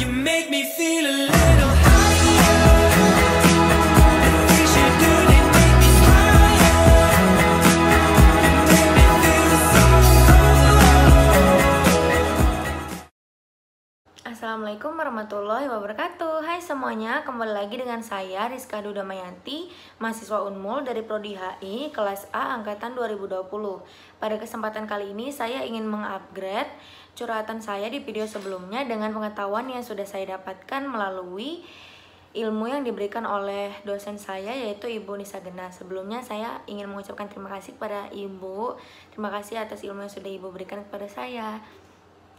You make me feel a little higher. The things you do, they make me smile. You make me feel so Assalamualaikum warahmatullahi wabarakatuh. Hai semuanya, kembali lagi dengan saya Rizka Dudamayanti, mahasiswa Unmul dari Prodi HI kelas A angkatan 2020. Pada kesempatan kali ini saya ingin mengupgrade curhatan saya di video sebelumnya dengan pengetahuan yang sudah saya dapatkan melalui ilmu yang diberikan oleh dosen saya, yaitu Ibu Nisa Gena. Sebelumnya saya ingin mengucapkan terima kasih kepada Ibu. Terima kasih atas ilmu yang sudah Ibu berikan kepada saya.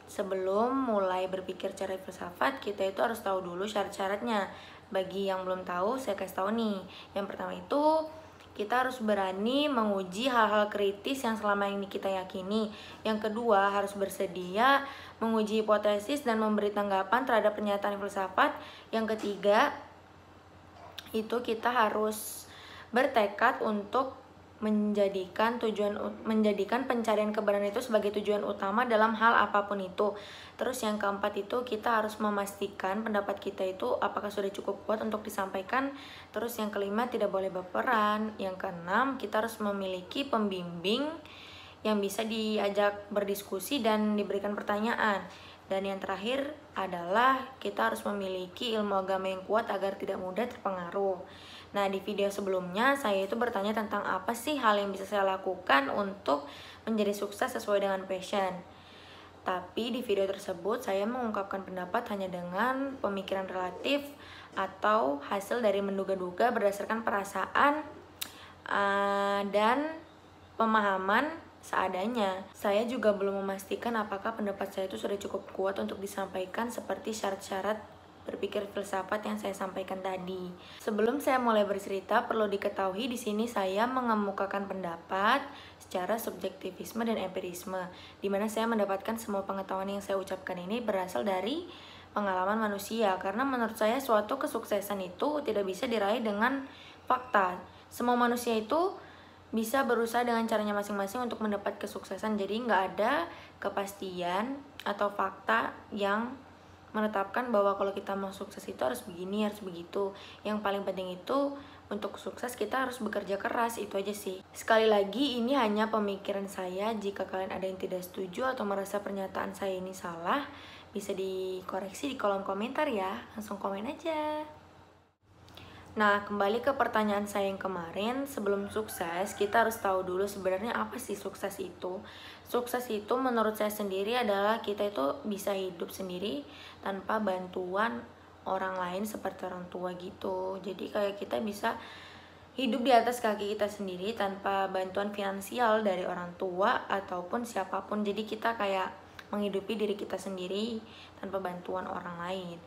Sebelum mulai berpikir cara filsafat, kita itu harus tahu dulu syarat-syaratnya. Bagi yang belum tahu, saya kasih tahu nih. Yang pertama itu, kita harus berani menguji hal-hal kritis yang selama ini kita yakini. Yang kedua, harus bersedia menguji hipotesis dan memberi tanggapan terhadap pernyataan filsafat. Yang ketiga, itu kita harus bertekad untuk menjadikan pencarian kebenaran itu sebagai tujuan utama dalam hal apapun itu. Terus yang keempat itu kita harus memastikan pendapat kita itu apakah sudah cukup kuat untuk disampaikan. Terus yang kelima tidak boleh baperan. Yang keenam kita harus memiliki pembimbing yang bisa diajak berdiskusi dan diberikan pertanyaan. Dan yang terakhir adalah kita harus memiliki ilmu agama yang kuat agar tidak mudah terpengaruh. Nah, di video sebelumnya saya itu bertanya tentang apa sih hal yang bisa saya lakukan untuk menjadi sukses sesuai dengan passion. Tapi di video tersebut saya mengungkapkan pendapat hanya dengan pemikiran relatif atau hasil dari menduga-duga berdasarkan perasaan dan pemahaman seadanya. Saya juga belum memastikan apakah pendapat saya itu sudah cukup kuat untuk disampaikan seperti syarat-syarat berpikir filsafat yang saya sampaikan tadi. Sebelum saya mulai bercerita, perlu diketahui di sini saya mengemukakan pendapat secara subjektivisme dan empirisme, di mana saya mendapatkan semua pengetahuan yang saya ucapkan ini berasal dari pengalaman manusia. Karena menurut saya suatu kesuksesan itu tidak bisa diraih dengan fakta. Semua manusia itu bisa berusaha dengan caranya masing-masing untuk mendapat kesuksesan. Jadi nggak ada kepastian atau fakta yang menetapkan bahwa kalau kita mau sukses itu harus begini, harus begitu. Yang paling penting itu untuk sukses kita harus bekerja keras, itu aja sih. Sekali lagi ini hanya pemikiran saya. Jika kalian ada yang tidak setuju atau merasa pernyataan saya ini salah, bisa dikoreksi di kolom komentar ya. Langsung komen aja. Nah, kembali ke pertanyaan saya yang kemarin, sebelum sukses, kita harus tahu dulu sebenarnya apa sih sukses itu. Sukses itu menurut saya sendiri adalah kita itu bisa hidup sendiri tanpa bantuan orang lain seperti orang tua gitu. Jadi kayak kita bisa hidup di atas kaki kita sendiri tanpa bantuan finansial dari orang tua ataupun siapapun. Jadi kita kayak menghidupi diri kita sendiri tanpa bantuan orang lain.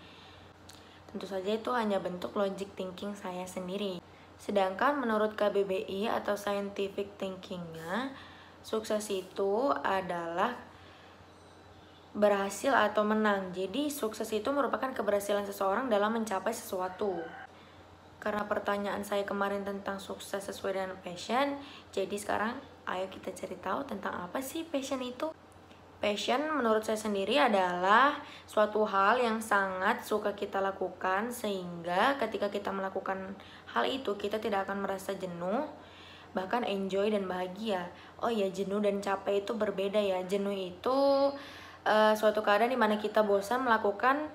Tentu saja itu hanya bentuk logic thinking saya sendiri. Sedangkan menurut KBBI atau scientific thinkingnya, sukses itu adalah berhasil atau menang. Jadi sukses itu merupakan keberhasilan seseorang dalam mencapai sesuatu. Karena pertanyaan saya kemarin tentang sukses sesuai dengan passion, jadi sekarang ayo kita cari tahu tentang apa sih passion itu. Passion menurut saya sendiri adalah suatu hal yang sangat suka kita lakukan, sehingga ketika kita melakukan hal itu kita tidak akan merasa jenuh, bahkan enjoy dan bahagia. Oh ya, jenuh dan capek itu berbeda ya. Jenuh itu suatu keadaan dimana kita bosan melakukan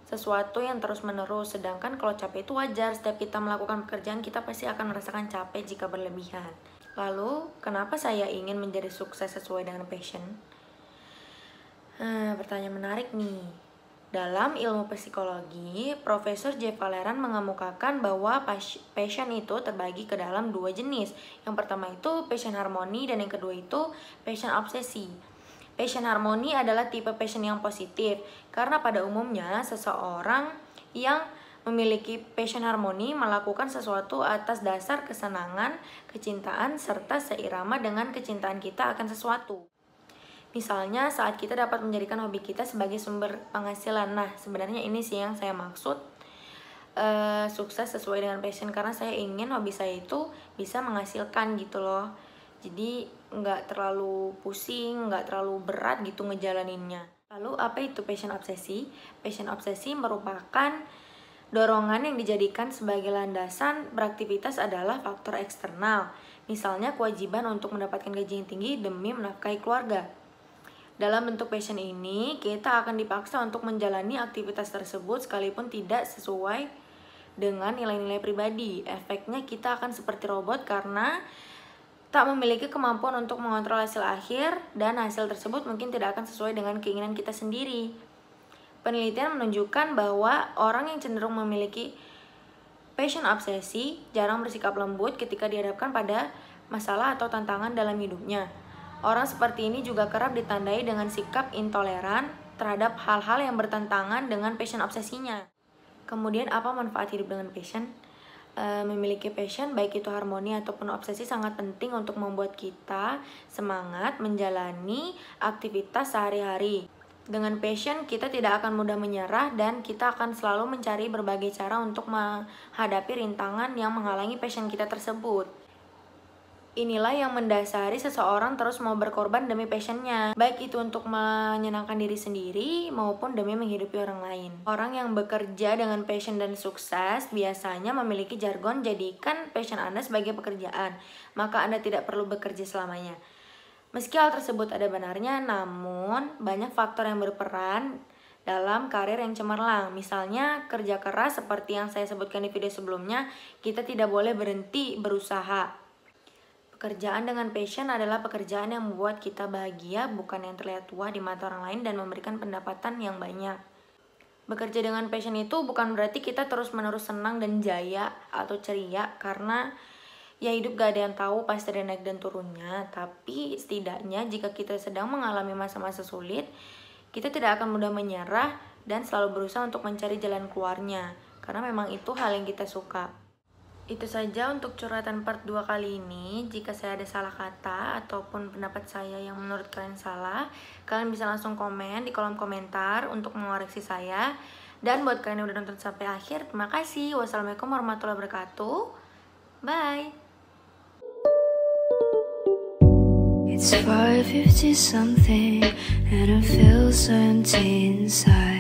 sesuatu yang terus menerus. Sedangkan kalau capek itu wajar, setiap kita melakukan pekerjaan kita pasti akan merasakan capek jika berlebihan. Lalu kenapa saya ingin menjadi sukses sesuai dengan passion? Pertanyaan menarik nih. Dalam ilmu psikologi, Profesor J. Valeran mengemukakan bahwa passion itu terbagi ke dalam dua jenis. Yang pertama itu passion harmoni dan yang kedua itu passion obsesi. Passion harmoni adalah tipe passion yang positif karena pada umumnya seseorang yang memiliki passion harmoni melakukan sesuatu atas dasar kesenangan, kecintaan, serta seirama dengan kecintaan kita akan sesuatu. Misalnya saat kita dapat menjadikan hobi kita sebagai sumber penghasilan. Nah, sebenarnya ini sih yang saya maksud sukses sesuai dengan passion, karena saya ingin hobi saya itu bisa menghasilkan gitu loh. Jadi nggak terlalu pusing, nggak terlalu berat gitu ngejalaninnya. Lalu apa itu passion obsesi? Passion obsesi merupakan dorongan yang dijadikan sebagai landasan beraktivitas adalah faktor eksternal. Misalnya kewajiban untuk mendapatkan gaji yang tinggi demi menafkahi keluarga. Dalam bentuk passion ini, kita akan dipaksa untuk menjalani aktivitas tersebut sekalipun tidak sesuai dengan nilai-nilai pribadi. Efeknya kita akan seperti robot karena tak memiliki kemampuan untuk mengontrol hasil akhir, dan hasil tersebut mungkin tidak akan sesuai dengan keinginan kita sendiri. Penelitian menunjukkan bahwa orang yang cenderung memiliki passion obsesi jarang bersikap lembut ketika dihadapkan pada masalah atau tantangan dalam hidupnya. Orang seperti ini juga kerap ditandai dengan sikap intoleran terhadap hal-hal yang bertentangan dengan passion obsesinya. Kemudian apa manfaat hidup dengan passion? Memiliki passion, baik itu harmoni ataupun obsesi, sangat penting untuk membuat kita semangat menjalani aktivitas sehari-hari. Dengan passion, kita tidak akan mudah menyerah dan kita akan selalu mencari berbagai cara untuk menghadapi rintangan yang menghalangi passion kita tersebut. Inilah yang mendasari seseorang terus mau berkorban demi passionnya, baik itu untuk menyenangkan diri sendiri maupun demi menghidupi orang lain. Orang yang bekerja dengan passion dan sukses biasanya memiliki jargon jadikan passion Anda sebagai pekerjaan, maka Anda tidak perlu bekerja selamanya. Meski hal tersebut ada benarnya, namun banyak faktor yang berperan dalam karir yang cemerlang. Misalnya kerja keras seperti yang saya sebutkan di video sebelumnya, kita tidak boleh berhenti berusaha. Pekerjaan dengan passion adalah pekerjaan yang membuat kita bahagia, bukan yang terlihat tua di mata orang lain dan memberikan pendapatan yang banyak. Bekerja dengan passion itu bukan berarti kita terus-menerus senang dan jaya atau ceria, karena ya hidup gak ada yang tahu pasti ada naik dan turunnya. Tapi setidaknya jika kita sedang mengalami masa-masa sulit, kita tidak akan mudah menyerah dan selalu berusaha untuk mencari jalan keluarnya, karena memang itu hal yang kita suka. Itu saja untuk curhatan part 2 kali ini. Jika saya ada salah kata ataupun pendapat saya yang menurut kalian salah, kalian bisa langsung komen di kolom komentar untuk mengoreksi saya. Dan buat kalian yang udah nonton sampai akhir, terima kasih. Wassalamualaikum warahmatullahi wabarakatuh. Bye. It's 5:50 something and it feels empty inside.